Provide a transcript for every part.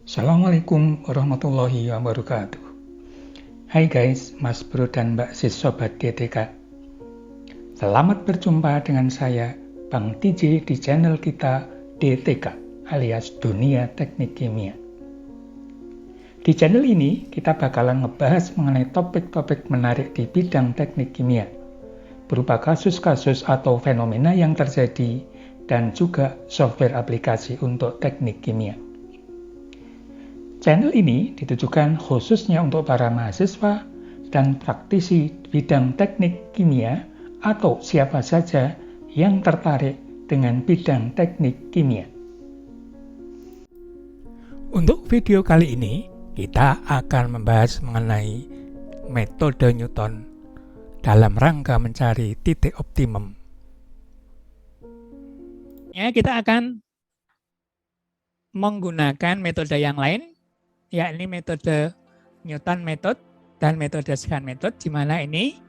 Assalamualaikum warahmatullahi wabarakatuh. Hai guys, Mas Bro dan Mbak Sis Sobat DTK. Selamat berjumpa dengan saya, Bang TJ di channel kita DTK alias Dunia Teknik Kimia. Di channel ini kita bakalan ngebahas mengenai topik-topik menarik di bidang teknik kimia, berupa kasus-kasus atau fenomena yang terjadi dan juga software aplikasi untuk teknik kimia. Channel ini ditujukan khususnya untuk para mahasiswa dan praktisi bidang teknik kimia atau siapa saja yang tertarik dengan bidang teknik kimia. Untuk video kali ini, kita akan membahas mengenai metode Newton dalam rangka mencari titik optimum. Ya, kita akan menggunakan metode yang lain, yakni metode Newton method dan metode Shan method, di mana ini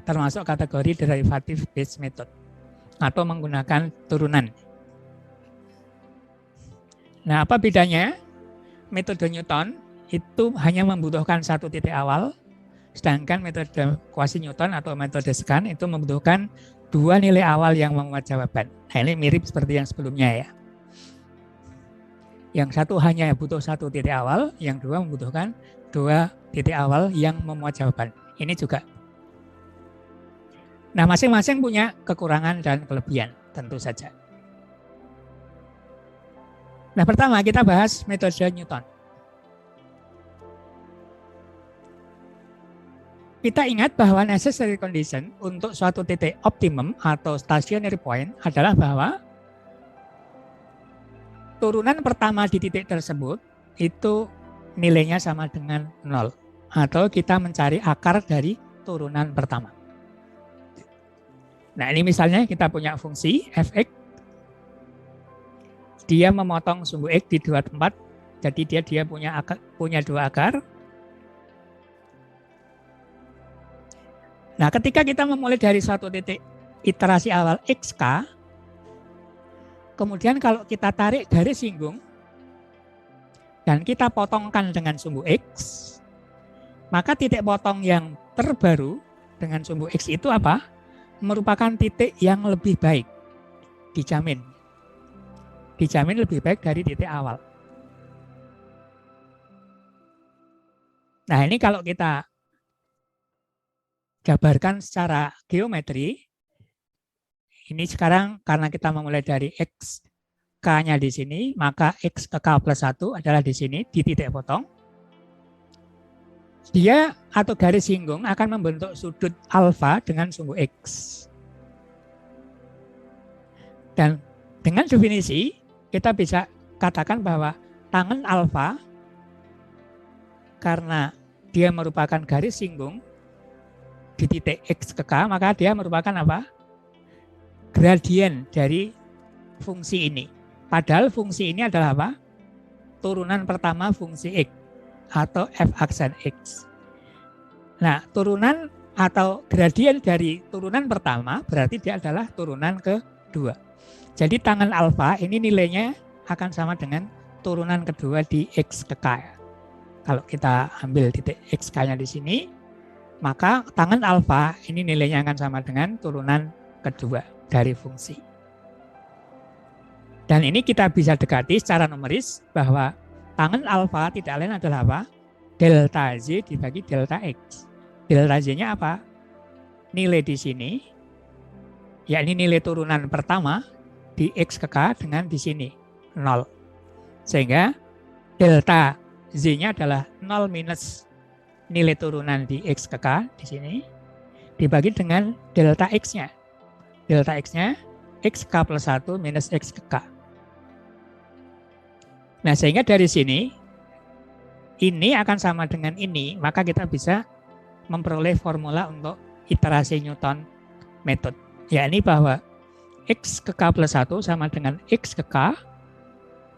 termasuk kategori derivative based method atau menggunakan turunan. Nah, apa bedanya? Metode Newton itu hanya membutuhkan satu titik awal, sedangkan metode kuasi Newton atau metode Shan itu membutuhkan dua nilai awal yang memuat jawaban. Nah, ini mirip seperti yang sebelumnya ya. Yang satu hanya butuh satu titik awal, yang dua membutuhkan dua titik awal yang memuat jawaban. Ini juga. Nah, masing-masing punya kekurangan dan kelebihan, tentu saja. Nah, pertama kita bahas metode Newton. Kita ingat bahwa necessary condition untuk suatu titik optimum atau stationary point adalah bahwa turunan pertama di titik tersebut itu nilainya sama dengan 0. Atau kita mencari akar dari turunan pertama. Nah, ini misalnya kita punya fungsi fx. Dia memotong sumbu x di dua tempat. Jadi dia punya dua akar. Nah, ketika kita memulai dari suatu titik iterasi awal xk, kemudian kalau kita tarik garis singgung dan kita potongkan dengan sumbu x, maka titik potong yang terbaru dengan sumbu x itu apa? Merupakan titik yang lebih baik. Dijamin. Dijamin lebih baik dari titik awal. Nah, ini kalau kita jabarkan secara geometri, ini sekarang karena kita memulai dari x K-nya di sini, maka x ke K plus 1 adalah di sini, di titik potong. Dia atau garis singgung akan membentuk sudut alfa dengan sumbu x. Dan dengan definisi, kita bisa katakan bahwa tangen alfa, karena dia merupakan garis singgung di titik x ke K, maka dia merupakan apa? Gradien dari fungsi ini. Padahal fungsi ini adalah apa? Turunan pertama fungsi x atau f aksen x. Nah, turunan atau gradien dari turunan pertama berarti dia adalah turunan kedua. Jadi tangen alfa ini nilainya akan sama dengan turunan kedua di x ke K. Kalau kita ambil titik xk-nya di sini, maka tangen alfa ini nilainya akan sama dengan turunan kedua dari fungsi. Dan ini kita bisa dekati secara numeris bahwa tangen alfa tidak lain adalah apa? Delta Z dibagi delta X. Delta Z-nya apa? Nilai di sini, yakni nilai turunan pertama di X ke K dengan di sini, 0. Sehingga delta Z-nya adalah 0 minus nilai turunan di X ke K di sini, dibagi dengan delta X-nya. Delta X-nya XK plus 1 minus X ke K. Nah, sehingga dari sini, ini akan sama dengan ini, maka kita bisa memperoleh formula untuk iterasi Newton method. Yakni bahwa X ke K plus 1 sama dengan X ke K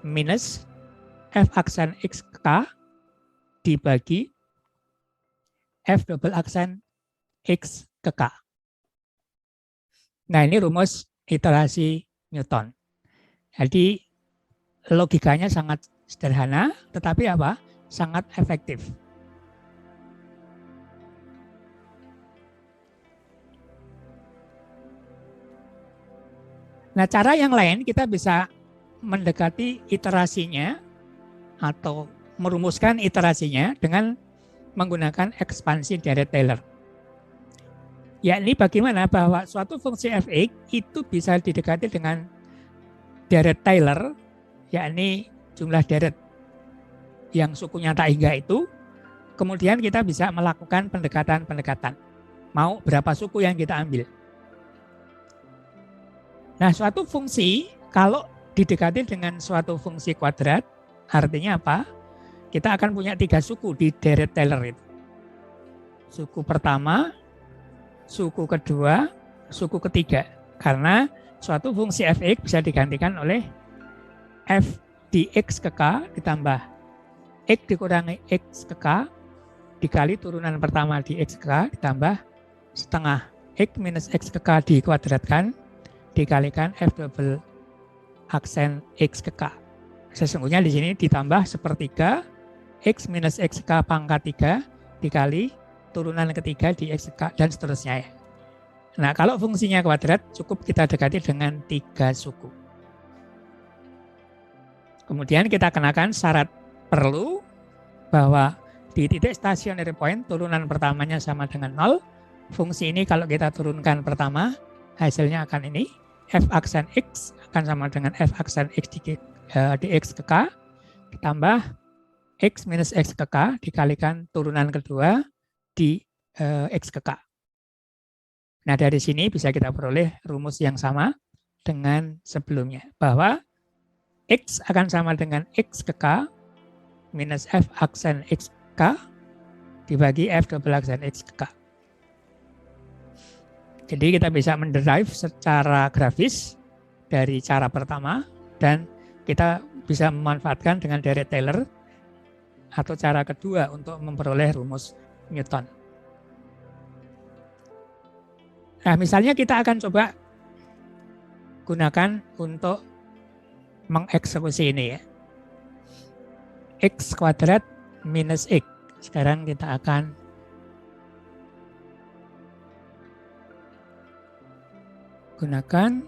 minus F aksen X ke K dibagi F double aksen X ke K. Nah, ini rumus iterasi Newton. Jadi logikanya sangat sederhana, tetapi apa? Sangat efektif. Nah, cara yang lain kita bisa mendekati iterasinya atau merumuskan iterasinya dengan menggunakan ekspansi Dirac-Taylor. Yakni bagaimana bahwa suatu fungsi fx itu bisa didekati dengan Dirac-Taylor, yakni jumlah deret yang sukunya tak hingga itu, kemudian kita bisa melakukan pendekatan-pendekatan. Mau berapa suku yang kita ambil. Nah, suatu fungsi kalau didekati dengan suatu fungsi kuadrat, artinya apa? Kita akan punya 3 suku di Dirac-Taylor itu. Suku pertama, suku kedua, suku ketiga. Karena suatu fungsi fx bisa digantikan oleh f di x ke k ditambah x dikurangi x ke k dikali turunan pertama di x ke k ditambah setengah x minus x ke k dikuadratkan dikalikan f double aksen x ke k. Sesungguhnya di sini ditambah sepertiga x minus x ke k pangkat 3 dikali turunan ketiga di x ke k dan seterusnya ya. Nah, kalau fungsinya kuadrat cukup kita dekati dengan 3 suku. Kemudian kita kenakan syarat perlu bahwa di titik stationary point turunan pertamanya sama dengan 0. Fungsi ini kalau kita turunkan pertama, hasilnya akan ini. F aksen X akan sama dengan F aksen X di X ke K, ditambah X minus X ke K dikalikan turunan kedua di X ke K. Nah, dari sini bisa kita peroleh rumus yang sama dengan sebelumnya, bahwa X akan sama dengan X ke K minus F aksen X K dibagi F double aksen X ke K. Jadi kita bisa menderive secara grafis dari cara pertama dan kita bisa memanfaatkan dengan Dirac-Taylor atau cara kedua untuk memperoleh rumus Newton. Nah, misalnya kita akan coba gunakan untuk mengeksekusi ini ya. X kuadrat minus X. Sekarang kita akan gunakan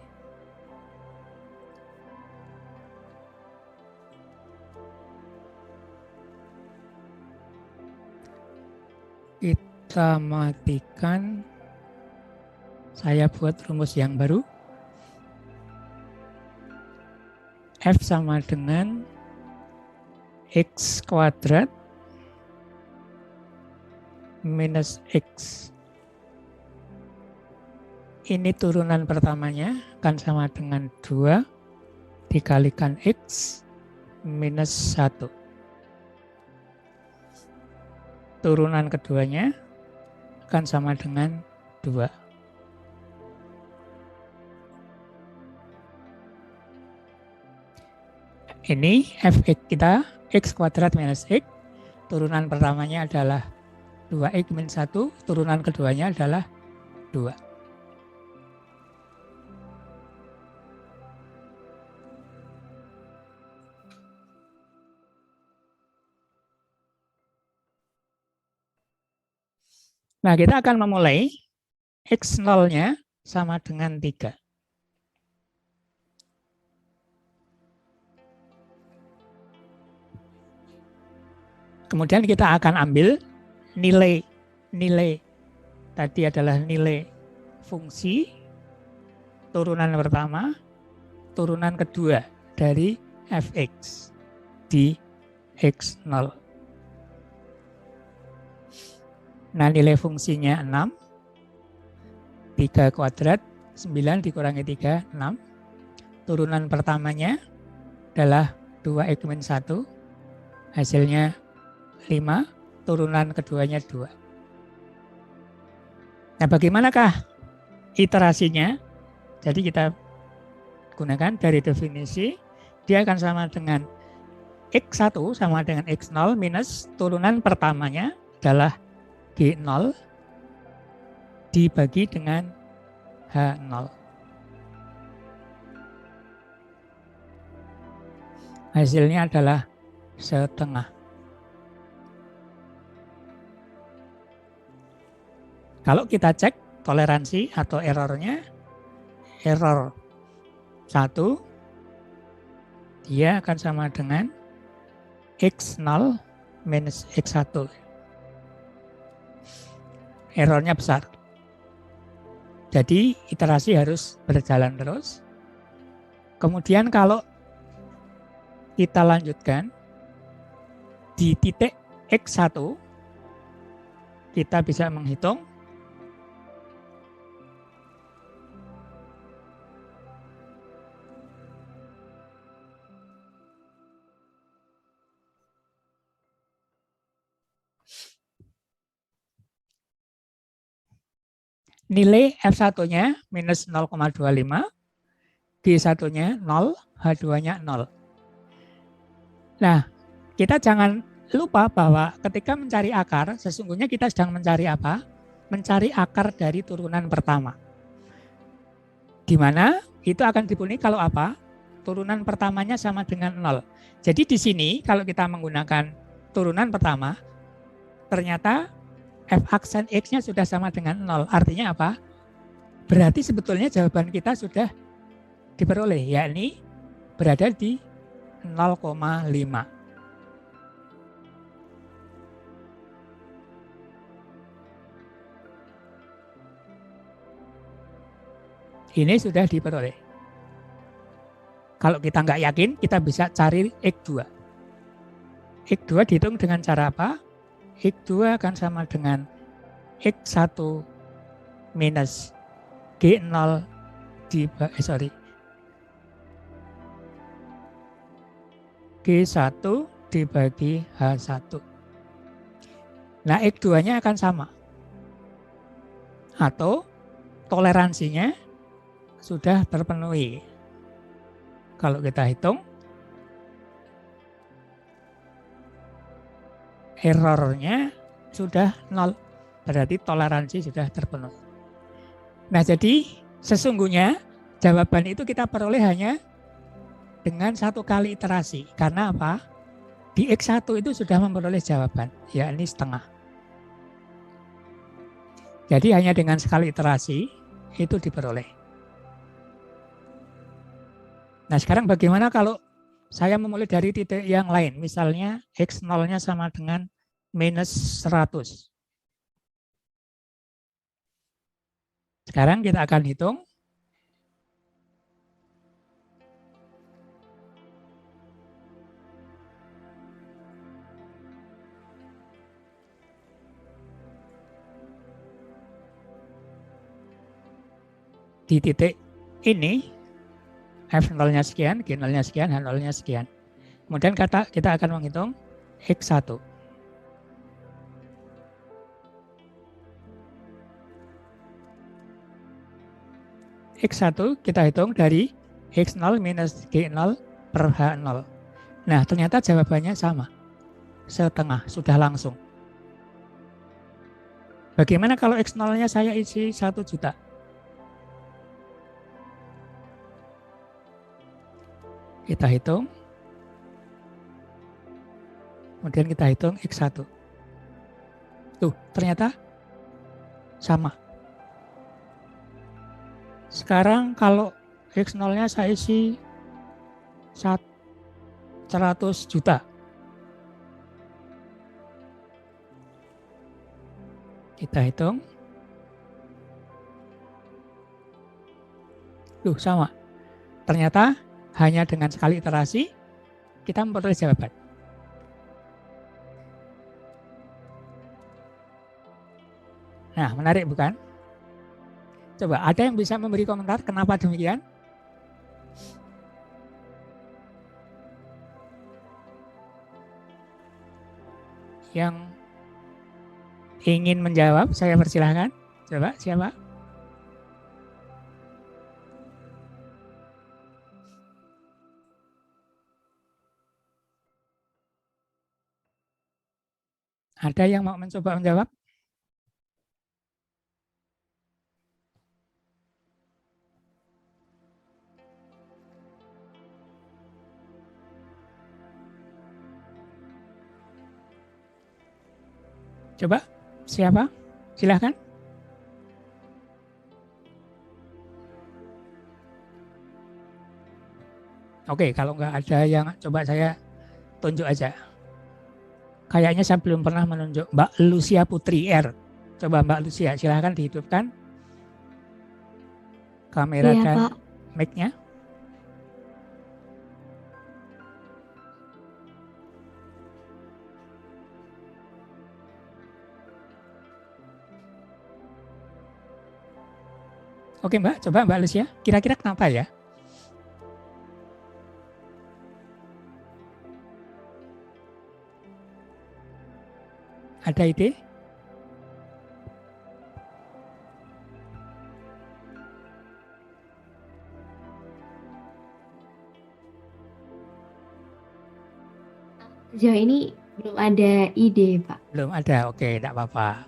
kita matikan. Saya buat rumus yang baru. F sama dengan X kuadrat minus X. Ini turunan pertamanya akan sama dengan 2 dikalikan X minus 1. Turunan keduanya akan sama dengan 2. Ini fx kita, x kuadrat minus x, turunan pertamanya adalah 2x min 1, turunan keduanya adalah 2. Nah, kita akan memulai x0-nya sama dengan 3. Kemudian kita akan ambil nilai tadi adalah nilai fungsi turunan pertama, turunan kedua dari fx di x0. Nah, nilai fungsinya 6. 3 kuadrat, 9 dikurangi 3, 6. Turunan pertamanya adalah 2x min 1. Hasilnya 5, turunan keduanya 2. Nah, bagaimanakah iterasinya? Jadi kita gunakan dari definisi, dia akan sama dengan X1 sama dengan X0 minus turunan pertamanya adalah G0 dibagi dengan H0. Hasilnya adalah setengah. Kalau kita cek toleransi atau errornya, error 1 dia akan sama dengan X0 minus X1. Errornya besar. Jadi iterasi harus berjalan terus. Kemudian kalau kita lanjutkan di titik X1, kita bisa menghitung nilai F1-nya minus 0,25, G1-nya 0, H2-nya 0. Nah, kita jangan lupa bahwa ketika mencari akar, sesungguhnya kita sedang mencari apa? Mencari akar dari turunan pertama. Di mana itu akan dipenuhi kalau apa? Turunan pertamanya sama dengan 0. Jadi di sini kalau kita menggunakan turunan pertama, ternyata f aksen x-nya sudah sama dengan 0. Artinya apa? Berarti sebetulnya jawaban kita sudah diperoleh, yakni berada di 0,5. Ini sudah diperoleh. Kalau kita nggak yakin, kita bisa cari X2. X2 dihitung dengan cara apa? X2 akan sama dengan X1 minus G0 G1 dibagi H1. Nah, X2-nya akan sama. Atau toleransinya sudah terpenuhi. Kalau kita hitung, errornya sudah 0. Berarti toleransi sudah terpenuhi. Nah, jadi sesungguhnya jawaban itu kita peroleh hanya dengan 1 kali iterasi. Karena apa? Di X1 itu sudah memperoleh jawaban, yakni setengah. Jadi hanya dengan sekali iterasi itu diperoleh. Nah, sekarang bagaimana kalau saya memulai dari titik yang lain? Misalnya X0-nya sama dengan minus 100. Sekarang kita akan hitung di titik ini F0-nya sekian, G0-nya sekian, H0-nya sekian. Kemudian kita akan menghitung X1. X1 kita hitung dari X0 minus G0 per H0. Nah, ternyata jawabannya sama. Setengah, sudah langsung. Bagaimana kalau X0-nya saya isi 1 juta? Kita hitung. Kemudian kita hitung X1. Tuh, ternyata sama. Sekarang kalau X0-nya saya isi 100 juta. Kita hitung. Tuh, sama. Ternyata hanya dengan sekali iterasi kita memperoleh jawaban. Nah, menarik bukan? Coba ada yang bisa memberi komentar kenapa demikian? Yang ingin menjawab, saya persilahkan. Coba siapa? Ada yang mau mencoba menjawab? Coba siapa? Silahkan. Oke, kalau nggak ada yang coba saya tunjuk aja. Kayaknya saya belum pernah menunjuk Mbak Lucia Putri R. Coba Mbak Lucia, silahkan dihidupkan kamera Iya, dan Pak. mic-nya. Oke Mbak, coba Mbak Lucia. Kira-kira kenapa ya? Ada ide? Sejauh ini belum ada ide, Pak. Belum ada. Oke, tidak apa-apa.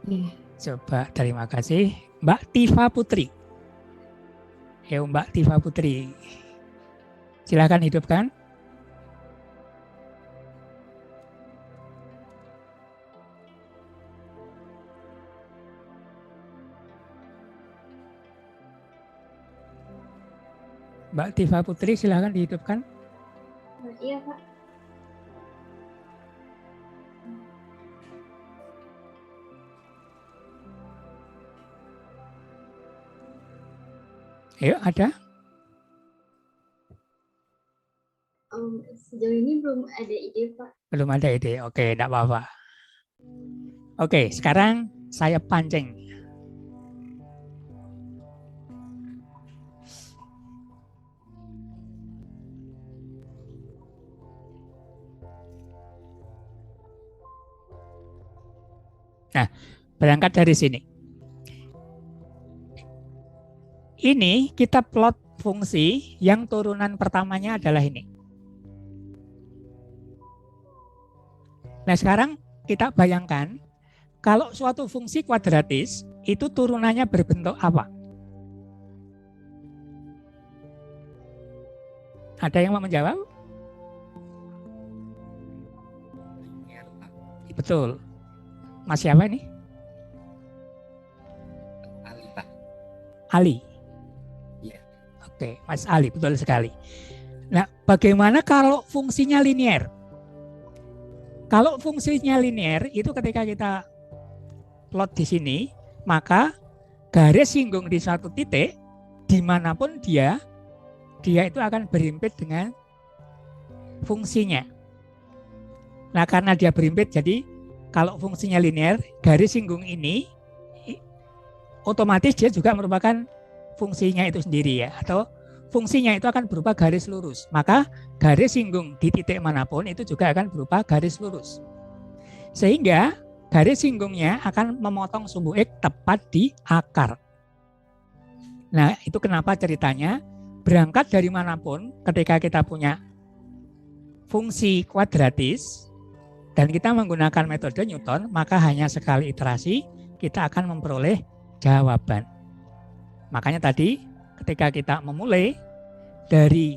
Iya. Coba, terima kasih. Mbak Tifa Putri. Yo, Mbak Tifa Putri. Silahkan hidupkan. Mbak Tifa Putri, silahkan dihidupkan. Iya, Pak. Yuk, ada? Sejauh ini belum ada ide, Pak. Belum ada ide. Oke, tidak apa-apa. Oke, sekarang saya pancing. Nah, berangkat dari sini. Ini kita plot fungsi yang turunan pertamanya adalah ini. Nah, sekarang kita bayangkan kalau suatu fungsi kuadratis itu turunannya berbentuk apa? Ada yang mau menjawab? Betul. Mas siapa ini? Ali, Pak. Ali. Iya. Oke, Mas Ali, betul sekali. Nah, bagaimana kalau fungsinya linier? Kalau fungsinya linier itu ketika kita plot di sini, maka garis singgung di suatu titik dimanapun dia itu akan berimpit dengan fungsinya. Nah, karena dia berimpit, jadi kalau fungsinya linier, garis singgung ini otomatis dia juga merupakan fungsinya itu sendiri ya, atau fungsinya itu akan berupa garis lurus. Maka garis singgung di titik manapun itu juga akan berupa garis lurus. Sehingga garis singgungnya akan memotong sumbu X tepat di akar. Nah, itu kenapa ceritanya berangkat dari manapun ketika kita punya fungsi kuadratis dan kita menggunakan metode Newton, maka hanya sekali iterasi kita akan memperoleh jawaban. Makanya tadi ketika kita memulai dari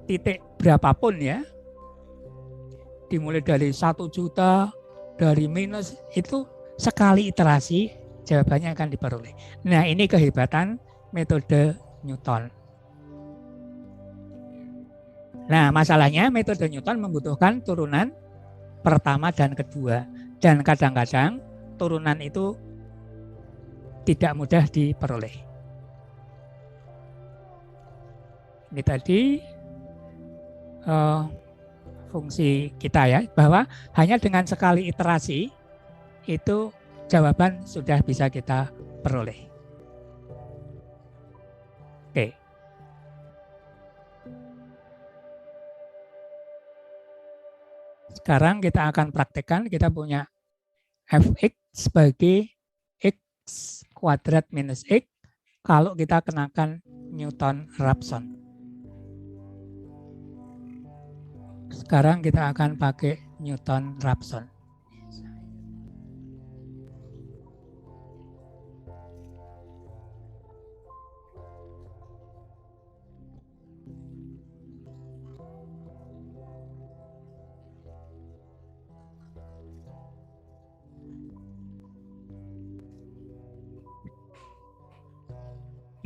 titik berapapun ya, dimulai dari 1 juta, dari minus, itu sekali iterasi jawabannya akan diperoleh. Nah, ini kehebatan metode Newton. Nah, masalahnya metode Newton membutuhkan turunan pertama dan kedua. Dan kadang-kadang turunan itu tidak mudah diperoleh. Ini tadi fungsi kita ya, bahwa hanya dengan sekali iterasi itu jawaban sudah bisa kita peroleh. Oke. Sekarang kita akan praktekkan, kita punya fx sebagai x kuadrat minus x kalau kita kenakan Newton-Raphson. Sekarang kita akan pakai Newton-Raphson.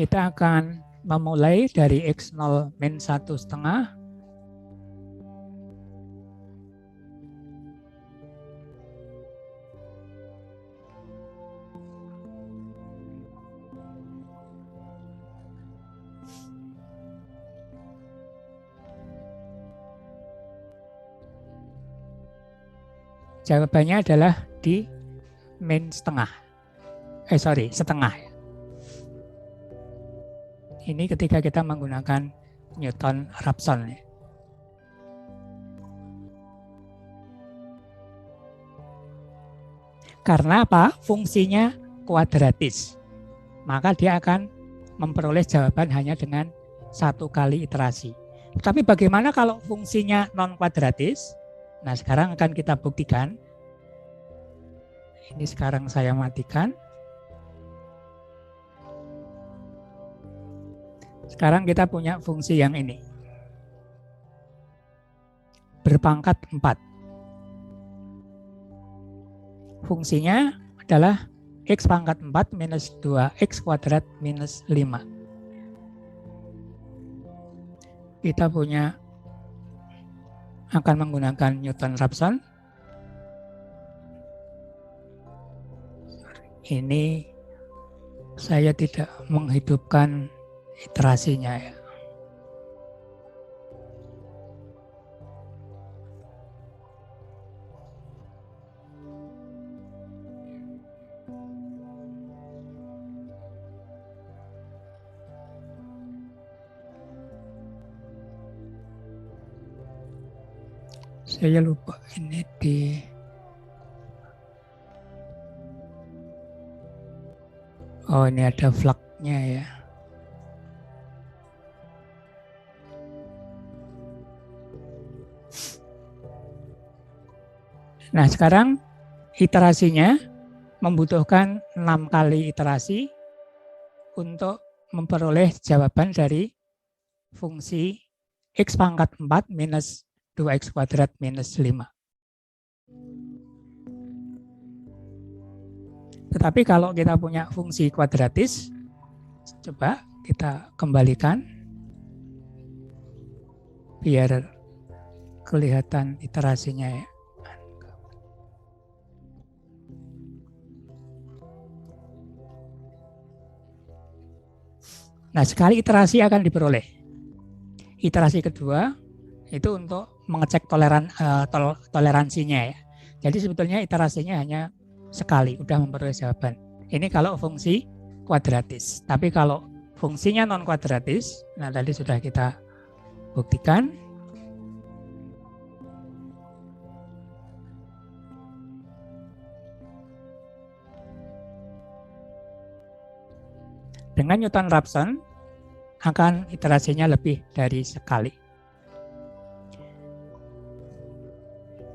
Kita akan memulai dari X0 min 1,5. Jawabannya adalah di min setengah. Setengah. Ini ketika kita menggunakan Newton-Raphson. Karena apa? Fungsinya kuadratis. Maka dia akan memperoleh jawaban hanya dengan 1 kali iterasi. Tapi bagaimana kalau fungsinya non-kuadratis? Nah, sekarang akan kita buktikan. Ini sekarang saya matikan. Sekarang kita punya fungsi yang ini. Berpangkat 4. Fungsinya adalah X pangkat 4 minus 2X kuadrat minus 5. Kita punya akan menggunakan Newton-Raphson. Ini saya tidak menghidupkan iterasinya ya. Saya lupa ini ini ada flagnya ya. Nah, sekarang iterasinya membutuhkan 6 kali iterasi untuk memperoleh jawaban dari fungsi X pangkat 4 minus 2X kuadrat minus 5. Tetapi kalau kita punya fungsi kuadratis, coba kita kembalikan biar kelihatan iterasinya ya. Nah, sekali iterasi akan diperoleh. Iterasi kedua itu untuk mengecek toleransinya ya. Jadi sebetulnya iterasinya hanya sekali, udah memperoleh jawaban. Ini kalau fungsi kuadratis. Tapi kalau fungsinya non kuadratis, nah tadi sudah kita buktikan. Dengan Newton-Raphson akan iterasinya lebih dari sekali.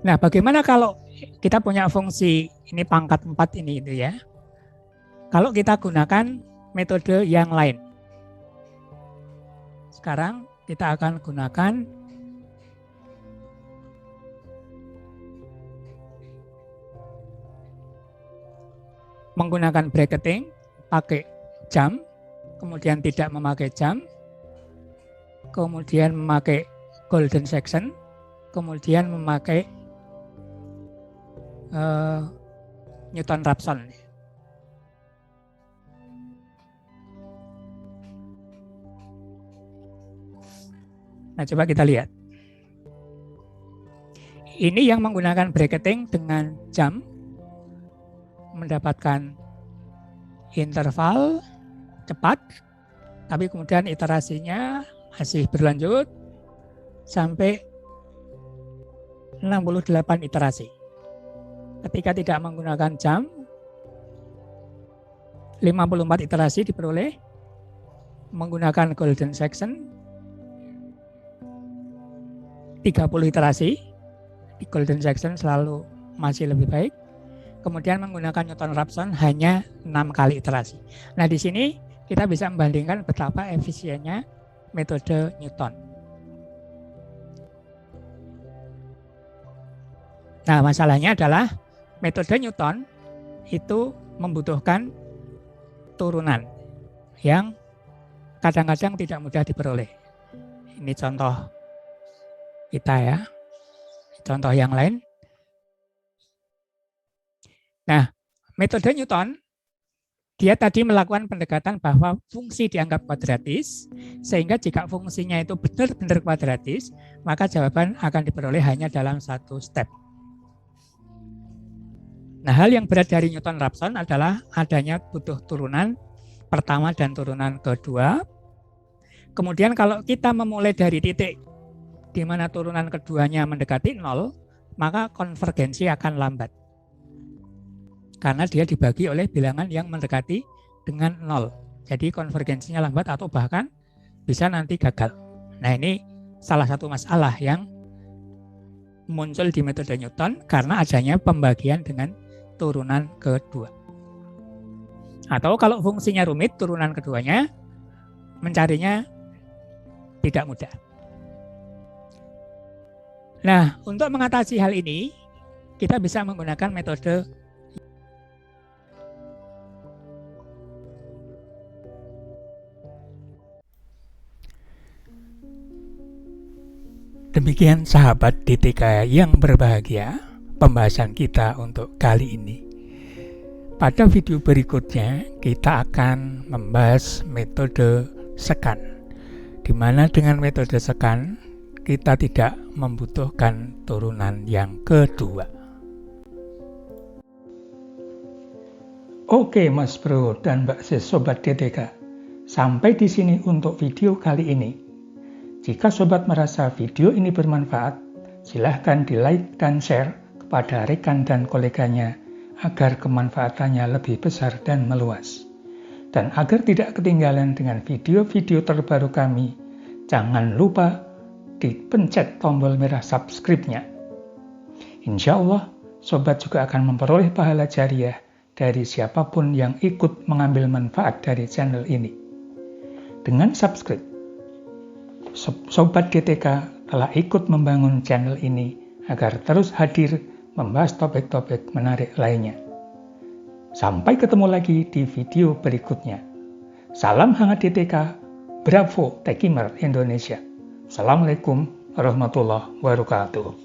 Nah, bagaimana kalau kita punya fungsi ini pangkat 4 ini itu ya. Kalau kita gunakan metode yang lain. Sekarang kita akan gunakan menggunakan bracketing pakai jam, kemudian tidak memakai jam, kemudian memakai golden section, kemudian memakai Newton-Raphson. Nah, coba kita lihat. Ini yang menggunakan bracketing dengan jam mendapatkan interval cepat, tapi kemudian iterasinya masih berlanjut sampai 68 iterasi. Ketika tidak menggunakan jam, 54 iterasi diperoleh. Menggunakan golden section, 30 iterasi. Di golden section selalu masih lebih baik. Kemudian menggunakan Newton-Raphson hanya 6 kali iterasi. Nah, di sini kita bisa membandingkan betapa efisiennya metode Newton. Nah, masalahnya adalah metode Newton itu membutuhkan turunan yang kadang-kadang tidak mudah diperoleh. Ini contoh kita ya. Contoh yang lain. Nah, metode Newton, dia tadi melakukan pendekatan bahwa fungsi dianggap kuadratis, sehingga jika fungsinya itu benar-benar kuadratis, maka jawaban akan diperoleh hanya dalam satu step. Nah, hal yang berat dari Newton-Raphson adalah adanya butuh turunan pertama dan turunan kedua. Kemudian kalau kita memulai dari titik di mana turunan keduanya mendekati 0, maka konvergensi akan lambat. Karena dia dibagi oleh bilangan yang mendekati dengan 0. Jadi konvergensinya lambat atau bahkan bisa nanti gagal. Nah, ini salah satu masalah yang muncul di metode Newton karena adanya pembagian dengan turunan kedua. Atau kalau fungsinya rumit, turunan keduanya mencarinya tidak mudah. Nah, untuk mengatasi hal ini, kita bisa menggunakan metode demikian sahabat DTK yang berbahagia, pembahasan kita untuk kali ini. Pada video berikutnya, kita akan membahas metode sekan, di mana dengan metode sekan, kita tidak membutuhkan turunan yang kedua. Oke Mas Bro dan Mbak Sis Sobat DTK, sampai di sini untuk video kali ini. Jika Sobat merasa video ini bermanfaat, silahkan di-like dan share kepada rekan dan koleganya agar kemanfaatannya lebih besar dan meluas. Dan agar tidak ketinggalan dengan video-video terbaru kami, jangan lupa dipencet tombol merah subscribe-nya. Insya Allah, Sobat juga akan memperoleh pahala jariah dari siapapun yang ikut mengambil manfaat dari channel ini. Dengan subscribe, Sobat DTK telah ikut membangun channel ini agar terus hadir membahas topik-topik menarik lainnya. Sampai ketemu lagi di video berikutnya. Salam hangat DTK, Bravo Techimer Indonesia. Assalamualaikum warahmatullahi wabarakatuh.